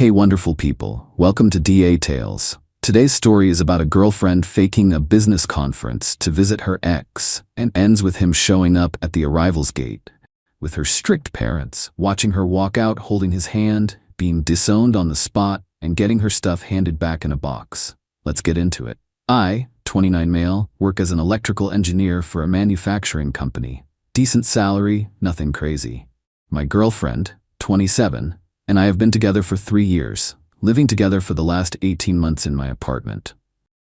Hey wonderful people, welcome to Telltales. Today's story is about a girlfriend faking a business conference to visit her ex and ends with him showing up at the arrivals gate with her strict parents, watching her walk out holding his hand, being disowned on the spot, and getting her stuff handed back in a box. Let's get into it. I, 29 male, work as an electrical engineer for a manufacturing company. Decent salary, nothing crazy. My girlfriend, 27, and I have been together for 3 years, living together for the last 18 months in my apartment.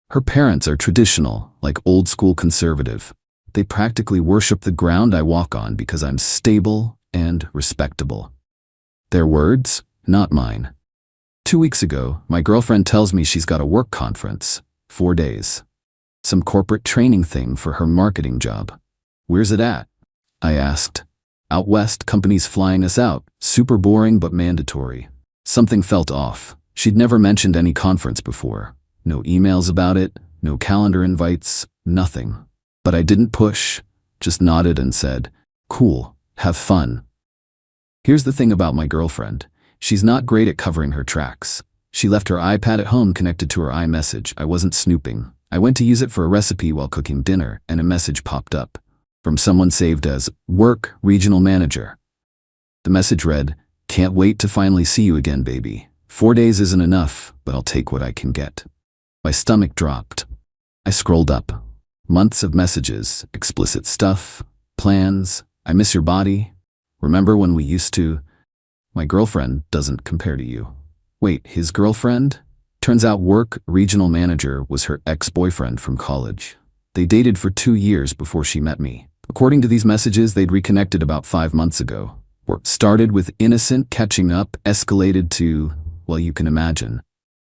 Her parents are traditional, like old-school conservative. They practically worship the ground I walk on because I'm stable and respectable. Their words, not mine. 2 weeks ago, my girlfriend tells me she's got a work conference, 4 days. Some corporate training thing for her marketing job. Where's it at? I asked. Out west, companies flying us out. Super boring but mandatory. Something felt off. She'd never mentioned any conference before. No emails about it, no calendar invites, nothing. But I didn't push, just nodded and said, "Cool, have fun." Here's the thing about my girlfriend. She's not great at covering her tracks. She left her iPad at home connected to her iMessage. I wasn't snooping. I went to use it for a recipe while cooking dinner, and a message popped up from someone saved as Work Regional Manager. The message read, "Can't wait to finally see you again, baby. 4 days isn't enough, but I'll take what I can get." My stomach dropped. I scrolled up. Months of messages, explicit stuff, plans, I miss your body. Remember when we used to? My girlfriend doesn't compare to you. Wait, his girlfriend? Turns out Work Regional Manager was her ex-boyfriend from college. They dated for 2 years before she met me. According to these messages, they'd reconnected about 5 months ago. Work started with innocent catching up, escalated to, well, you can imagine.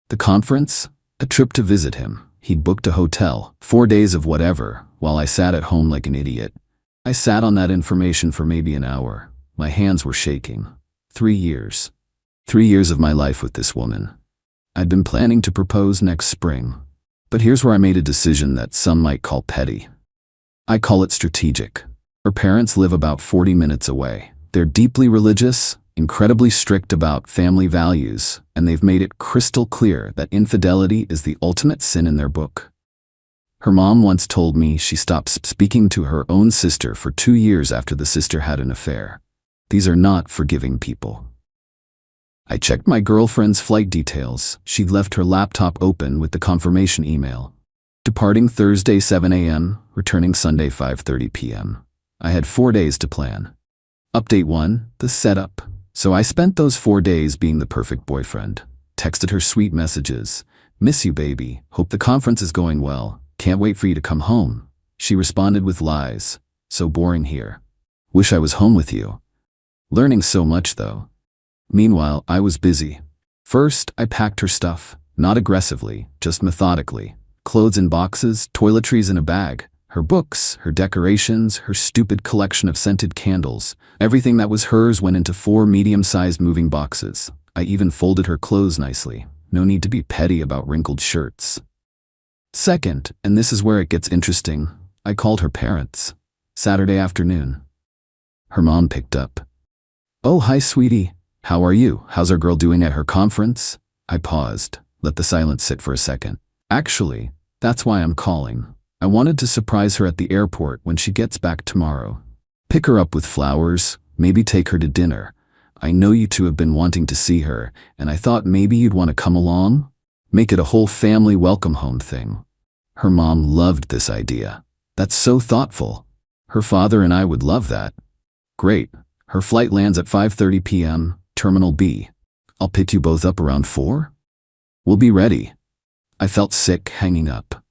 The conference? A trip to visit him. He'd booked a hotel, 4 days of whatever, while I sat at home like an idiot. I sat on that information for maybe an hour. My hands were shaking. 3 years. 3 years of my life with this woman. I'd been planning to propose next spring. But here's where I made a decision that some might call petty. I call it strategic. Her parents live about 40 minutes away. They're deeply religious, incredibly strict about family values, and they've made it crystal clear that infidelity is the ultimate sin in their book. Her mom once told me she stopped speaking to her own sister for 2 years after the sister had an affair. These are not forgiving people. I checked my girlfriend's flight details. She'd left her laptop open with the confirmation email. Departing Thursday 7 a.m., returning Sunday 5:30 p.m. I had 4 days to plan. Update 1, the setup. So I spent those 4 days being the perfect boyfriend. Texted her sweet messages. "Miss you, baby. Hope the conference is going well. Can't wait for you to come home." She responded with lies. "So boring here. Wish I was home with you." Learning so much, though. Meanwhile, I was busy. First, I packed her stuff. Not aggressively, just methodically. Clothes in boxes, toiletries in a bag. Her books, her decorations, her stupid collection of scented candles. Everything that was hers went into 4 medium-sized moving boxes. I even folded her clothes nicely. No need to be petty about wrinkled shirts. Second, and this is where it gets interesting, I called her parents. Saturday afternoon. Her mom picked up. "Oh, hi, sweetie. How are you? How's our girl doing at her conference?" I paused, let the silence sit for a second. Actually, that's why I'm calling. I wanted to surprise her at the airport when she gets back tomorrow. Pick her up with flowers, maybe take her to dinner. I know you two have been wanting to see her, and I thought maybe you'd want to come along? Make it a whole family welcome home thing. Her mom loved this idea. That's so thoughtful. Her father and I would love that. Great. Her flight lands at 5:30 p.m., Terminal B. I'll pick you both up around 4? We'll be ready. I felt sick hanging up.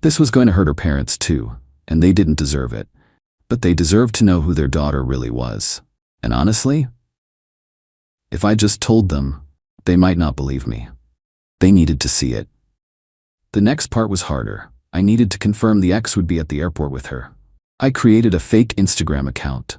This was going to hurt her parents too, and they didn't deserve it. But they deserved to know who their daughter really was. And honestly, if I just told them, they might not believe me. They needed to see it. The next part was harder. I needed to confirm the ex would be at the airport with her. I created a fake Instagram account.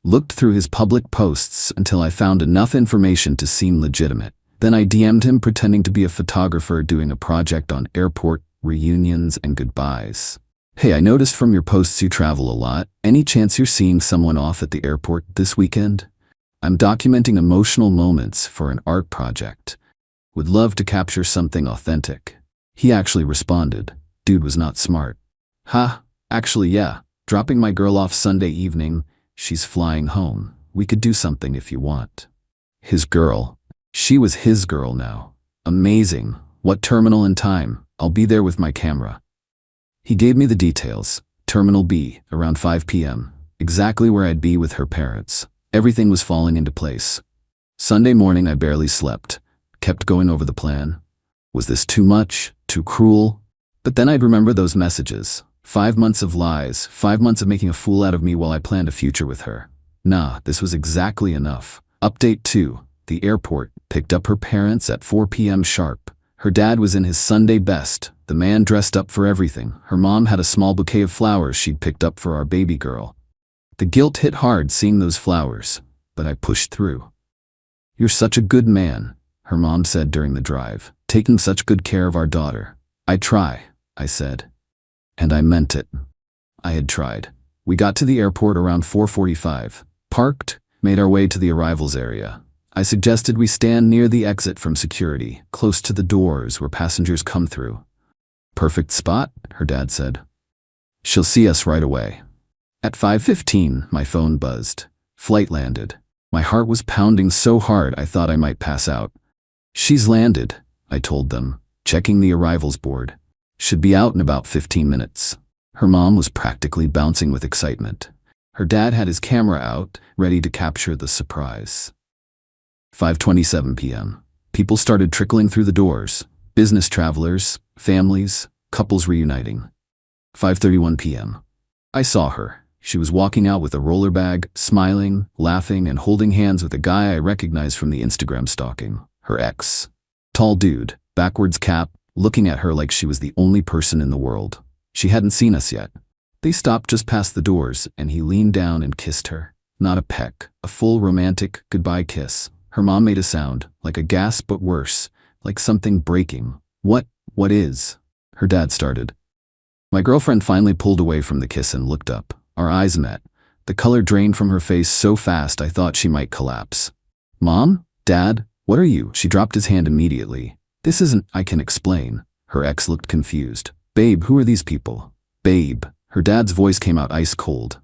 Looked through his public posts until I found enough information to seem legitimate. Then I DM'd him pretending to be a photographer doing a project on airport reunions and goodbyes. "Hey, I noticed from your posts you travel a lot. Any chance you're seeing someone off at the airport this weekend? I'm documenting emotional moments for an art project. Would love to capture something authentic. He actually responded. Dude was not smart. Ha, actually yeah. Dropping my girl off Sunday evening. She's flying home. We could do something if you want. His girl. She was his girl now. Amazing. What terminal and time? I'll be there with my camera. He gave me the details. Terminal B, around 5 p.m. Exactly where I'd be with her parents. Everything was falling into place. Sunday morning I barely slept. Kept going over the plan. Was this too much? Too cruel? But then I'd remember those messages. 5 months of lies, 5 months of making a fool out of me while I planned a future with her. Nah, this was exactly enough. Update 2. The airport picked up her parents at 4 p.m. sharp. Her dad was in his Sunday best, the man dressed up for everything. Her mom had a small bouquet of flowers she'd picked up for our baby girl. The guilt hit hard seeing those flowers, but I pushed through. You're such a good man, her mom said during the drive, taking such good care of our daughter. I try, I said. And I meant it. I had tried. We got to the airport around 4:45, parked, made our way to the arrivals area. I suggested we stand near the exit from security, close to the doors where passengers come through. Perfect spot, her dad said. She'll see us right away. At 5:15, my phone buzzed. Flight landed. My heart was pounding so hard I thought I might pass out. She's landed, I told them, checking the arrivals board. Should be out in about 15 minutes. Her mom was practically bouncing with excitement. Her dad had his camera out, ready to capture the surprise. 5:27 p.m. People started trickling through the doors. Business travelers, families, couples reuniting. 5:31 p.m. I saw her. She was walking out with a roller bag, smiling, laughing, and holding hands with a guy I recognized from the Instagram stalking, her ex. Tall dude, backwards cap, looking at her like she was the only person in the world. She hadn't seen us yet. They stopped just past the doors, and he leaned down and kissed her. Not a peck, a full romantic goodbye kiss. Her mom made a sound, like a gasp but worse, like something breaking. What is? Her dad started. My girlfriend finally pulled away from the kiss and looked up. Our eyes met. The color drained from her face so fast I thought she might collapse. Mom? Dad? What are you? She dropped his hand immediately. This isn't, I can explain. Her ex looked confused. Babe, who are these people? Babe. Her dad's voice came out ice cold.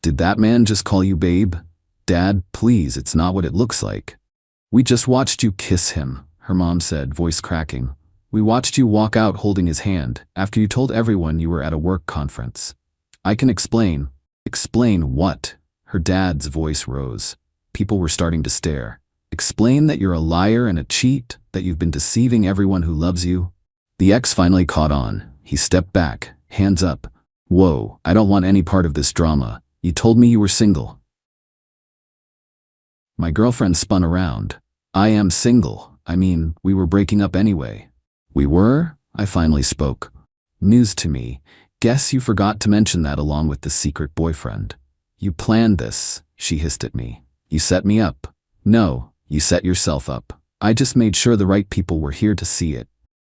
Did that man just call you babe? Dad, please, it's not what it looks like. We just watched you kiss him, her mom said, voice cracking. We watched you walk out holding his hand after you told everyone you were at a work conference. I can explain. Explain what? Her dad's voice rose. People were starting to stare. Explain that you're a liar and a cheat, that you've been deceiving everyone who loves you. The ex finally caught on. He stepped back, hands up. Whoa, I don't want any part of this drama. You told me you were single. My girlfriend spun around. I am single. I mean, we were breaking up anyway. We were? I finally spoke. News to me. Guess you forgot to mention that along with the secret boyfriend. You planned this, she hissed at me. You set me up. No, you set yourself up. I just made sure the right people were here to see it.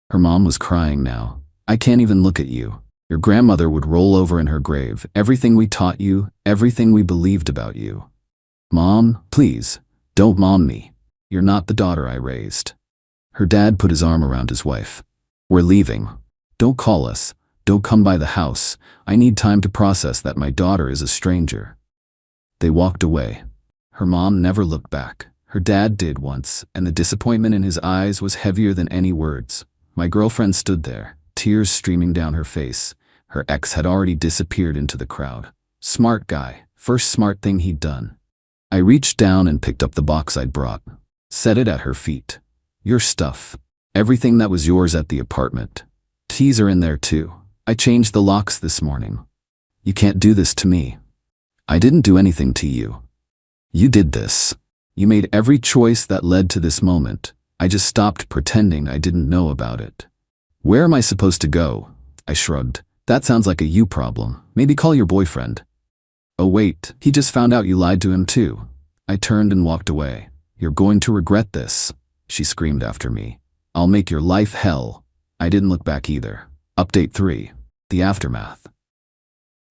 Her mom was crying now. I can't even look at you. Your grandmother would roll over in her grave. Everything we taught you, everything we believed about you. Mom, please, don't mom me. You're not the daughter I raised. Her dad put his arm around his wife. We're leaving. Don't call us. Don't come by the house. I need time to process that my daughter is a stranger. They walked away. Her mom never looked back. Her dad did once, and the disappointment in his eyes was heavier than any words. My girlfriend stood there, tears streaming down her face. Her ex had already disappeared into the crowd. Smart guy. First smart thing he'd done. I reached down and picked up the box I'd brought. Set it at her feet. Your stuff. Everything that was yours at the apartment. Keys are in there too. I changed the locks this morning. You can't do this to me. I didn't do anything to you. You did this. You made every choice that led to this moment. I just stopped pretending I didn't know about it. Where am I supposed to go? I shrugged. That sounds like a you problem. Maybe call your boyfriend. Oh wait, he just found out you lied to him too. I turned and walked away. You're going to regret this, she screamed after me. I'll make your life hell. I didn't look back either. Update 3. The aftermath.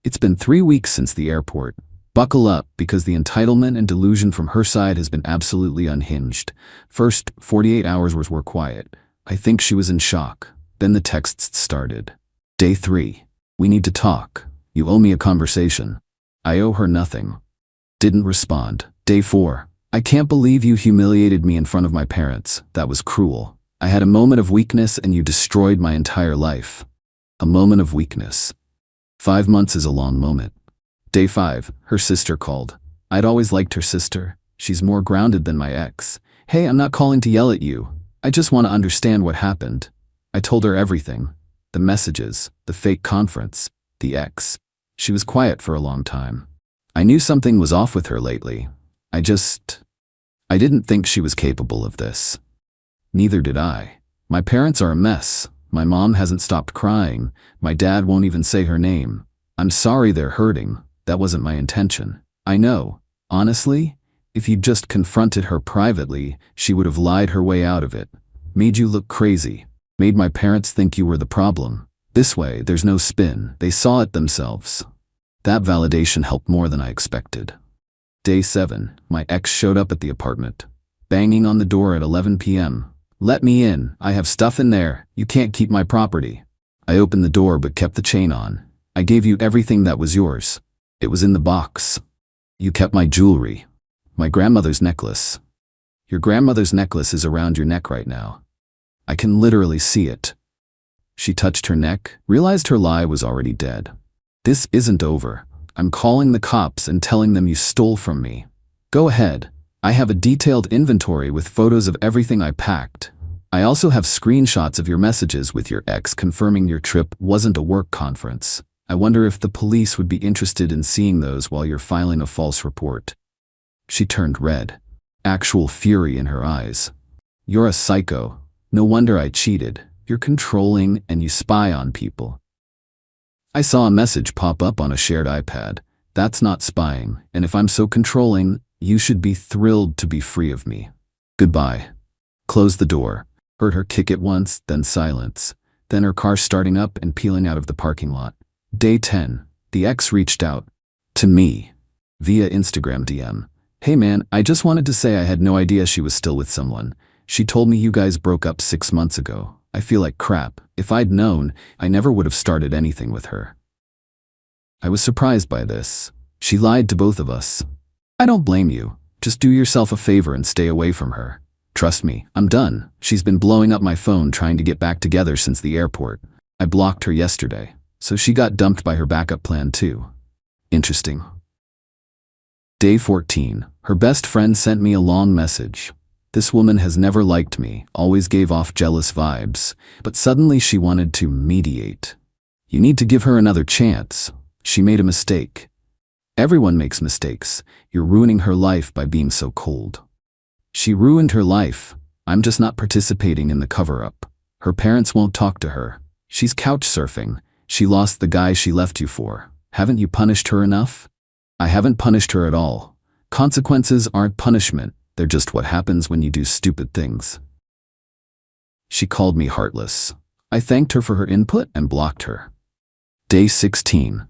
It's been 3 weeks since the airport. Buckle up, because the entitlement and delusion from her side has been absolutely unhinged. First 48 hours were quiet. I think she was in shock. Then the texts started. Day 3. We need to talk. You owe me a conversation. I owe her nothing. Didn't respond. Day 4. I can't believe you humiliated me in front of my parents. That was cruel. I had a moment of weakness and you destroyed my entire life. A moment of weakness. 5 months is a long moment. Day 5. Her sister called. I'd always liked her sister. She's more grounded than my ex. Hey, I'm not calling to yell at you. I just want to understand what happened. I told her everything. The messages, the fake conference, the ex. She was quiet for a long time. I knew something was off with her lately. I didn't think she was capable of this. Neither did I. My parents are a mess. My mom hasn't stopped crying. My dad won't even say her name. I'm sorry they're hurting. That wasn't my intention. I know. Honestly, if you'd just confronted her privately, she would have lied her way out of it. Made you look crazy. Made my parents think you were the problem. This way, there's no spin. They saw it themselves. That validation helped more than I expected. Day 7. My ex showed up at the apartment, banging on the door at 11 p.m. Let me in. I have stuff in there. You can't keep my property. I opened the door but kept the chain on. I gave you everything that was yours. It was in the box. You kept my jewelry. My grandmother's necklace. Your grandmother's necklace is around your neck right now. I can literally see it. She touched her neck, realized her lie was already dead. This isn't over. I'm calling the cops and telling them you stole from me. Go ahead. I have a detailed inventory with photos of everything I packed. I also have screenshots of your messages with your ex confirming your trip wasn't a work conference. I wonder if the police would be interested in seeing those while you're filing a false report. She turned red. Actual fury in her eyes. You're a psycho. No wonder I cheated. You're controlling and you spy on people. I saw a message pop up on a shared iPad. That's not spying, and if I'm so controlling, you should be thrilled to be free of me. Goodbye. Closed the door. Heard her kick it once, then silence. Then her car starting up and peeling out of the parking lot. Day 10. The ex reached out to me via Instagram DM. Hey man, I just wanted to say I had no idea she was still with someone. She told me you guys broke up 6 months ago. I feel like crap. If I'd known, I never would have started anything with her. I was surprised by this. She lied to both of us. I don't blame you. Just do yourself a favor and stay away from her. Trust me, I'm done. She's been blowing up my phone trying to get back together since the airport. I blocked her yesterday, so she got dumped by her backup plan too. Interesting. Day 14. Her best friend sent me a long message. This woman has never liked me, always gave off jealous vibes, but suddenly she wanted to mediate. You need to give her another chance. She made a mistake. Everyone makes mistakes. You're ruining her life by being so cold. She ruined her life. I'm just not participating in the cover-up. Her parents won't talk to her. She's couch surfing. She lost the guy she left you for. Haven't you punished her enough? I haven't punished her at all. Consequences aren't punishment. They're just what happens when you do stupid things. She called me heartless. I thanked her for her input and blocked her. Day 16.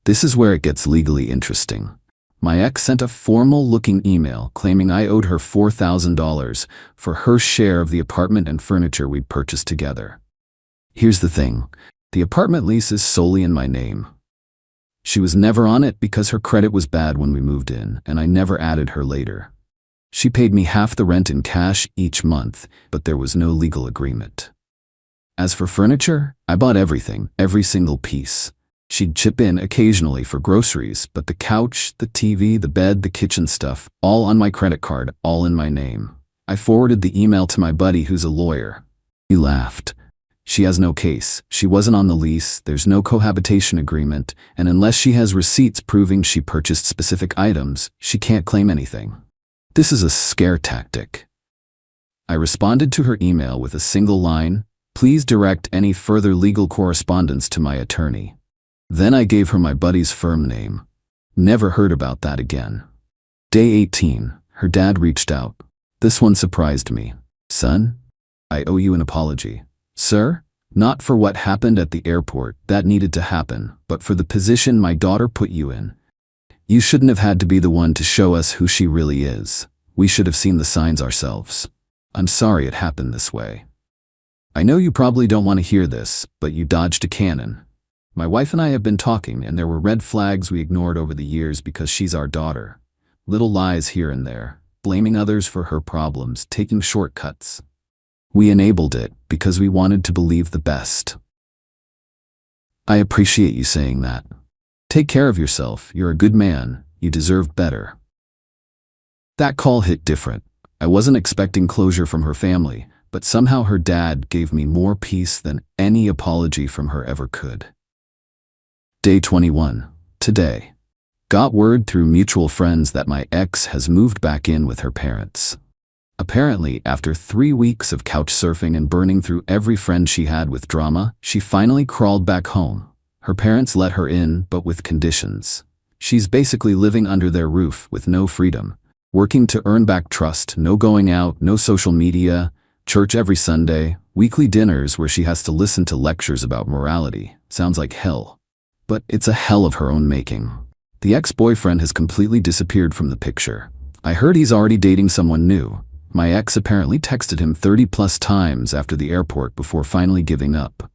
This is where it gets legally interesting. My ex sent a formal-looking email claiming I owed her $4,000 for her share of the apartment and furniture we'd purchased together. Here's the thing. The apartment lease is solely in my name. She was never on it because her credit was bad when we moved in, and I never added her later. She paid me half the rent in cash each month, but there was no legal agreement. As for furniture, I bought everything, every single piece. She'd chip in occasionally for groceries, but the couch, the TV, the bed, the kitchen stuff, all on my credit card, all in my name. I forwarded the email to my buddy who's a lawyer. He laughed. She has no case. She wasn't on the lease, there's no cohabitation agreement, and unless she has receipts proving she purchased specific items, she can't claim anything. This is a scare tactic. I responded to her email with a single line, "Please direct any further legal correspondence to my attorney." Then I gave her my buddy's firm name. Never heard about that again. Day 18. Her dad reached out. This one surprised me. "Son, I owe you an apology." "Sir? Not for what happened at the airport, that needed to happen, but for the position my daughter put you in. You shouldn't have had to be the one to show us who she really is. We should have seen the signs ourselves. I'm sorry it happened this way. I know you probably don't want to hear this, but you dodged a cannon. My wife and I have been talking, and there were red flags we ignored over the years because she's our daughter. Little lies here and there, blaming others for her problems, taking shortcuts. We enabled it because we wanted to believe the best. I appreciate you saying that. Take care of yourself. You're a good man. You deserve better. That call hit different. I wasn't expecting closure from her family, but somehow her dad gave me more peace than any apology from her ever could. Day 21. Today. Got word through mutual friends that my ex has moved back in with her parents. Apparently, after 3 weeks of couch surfing and burning through every friend she had with drama, she finally crawled back home. Her parents let her in, but with conditions. She's basically living under their roof with no freedom, working to earn back trust, no going out, no social media, church every Sunday, weekly dinners where she has to listen to lectures about morality. Sounds like hell. But it's a hell of her own making. The ex-boyfriend has completely disappeared from the picture. I heard he's already dating someone new. My ex apparently texted him 30+ times after the airport before finally giving up.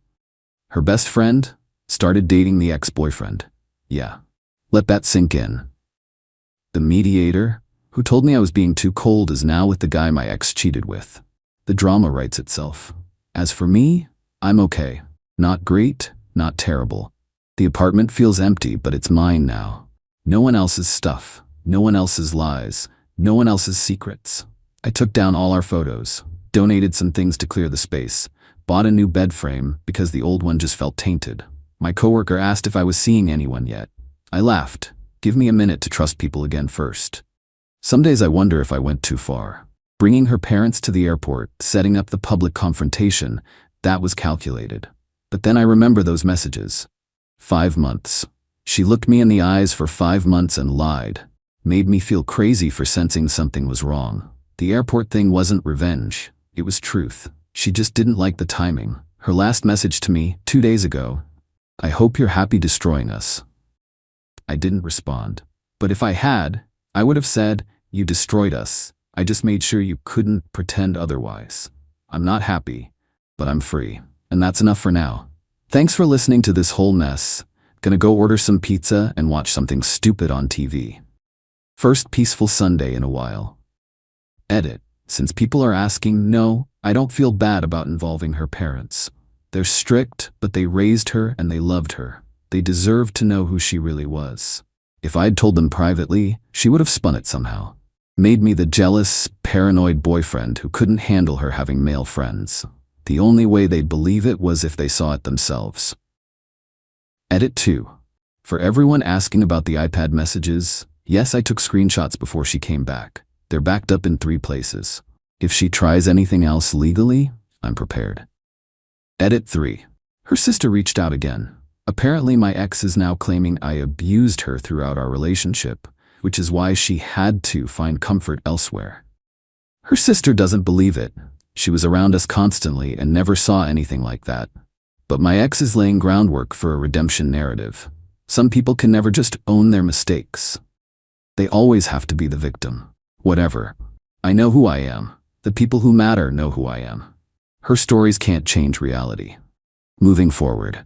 Her best friend started dating the ex-boyfriend. Yeah. Let that sink in. The mediator, who told me I was being too cold, is now with the guy my ex cheated with. The drama writes itself. As for me, I'm okay. Not great, not terrible. The apartment feels empty, but it's mine now. No one else's stuff, no one else's lies, no one else's secrets. I took down all our photos, donated some things to clear the space, bought a new bed frame because the old one just felt tainted. My coworker asked if I was seeing anyone yet. I laughed. Give me a minute to trust people again first. Some days I wonder if I went too far. Bringing her parents to the airport, setting up the public confrontation, that was calculated. But then I remember those messages. 5 months. She looked me in the eyes for 5 months and lied. Made me feel crazy for sensing something was wrong. The airport thing wasn't revenge. It was truth. She just didn't like the timing. Her last message to me, 2 days ago, "I hope you're happy destroying us." I didn't respond. But if I had, I would have said, "You destroyed us. I just made sure you couldn't pretend otherwise." I'm not happy, but I'm free. And that's enough for now. Thanks for listening to this whole mess. Gonna go order some pizza and watch something stupid on TV. First peaceful Sunday in a while. Edit. Since people are asking, no, I don't feel bad about involving her parents. They're strict, but they raised her and they loved her. They deserved to know who she really was. If I'd told them privately, she would have spun it somehow. Made me the jealous, paranoid boyfriend who couldn't handle her having male friends. The only way they'd believe it was if they saw it themselves. Edit 2. For everyone asking about the iPad messages, yes, I took screenshots before she came back. They're backed up in 3 places. If she tries anything else legally, I'm prepared. Edit 3. Her sister reached out again. Apparently my ex is now claiming I abused her throughout our relationship, which is why she had to find comfort elsewhere. Her sister doesn't believe it. She was around us constantly and never saw anything like that. But my ex is laying groundwork for a redemption narrative. Some people can never just own their mistakes. They always have to be the victim. Whatever. I know who I am. The people who matter know who I am. Her stories can't change reality. Moving forward.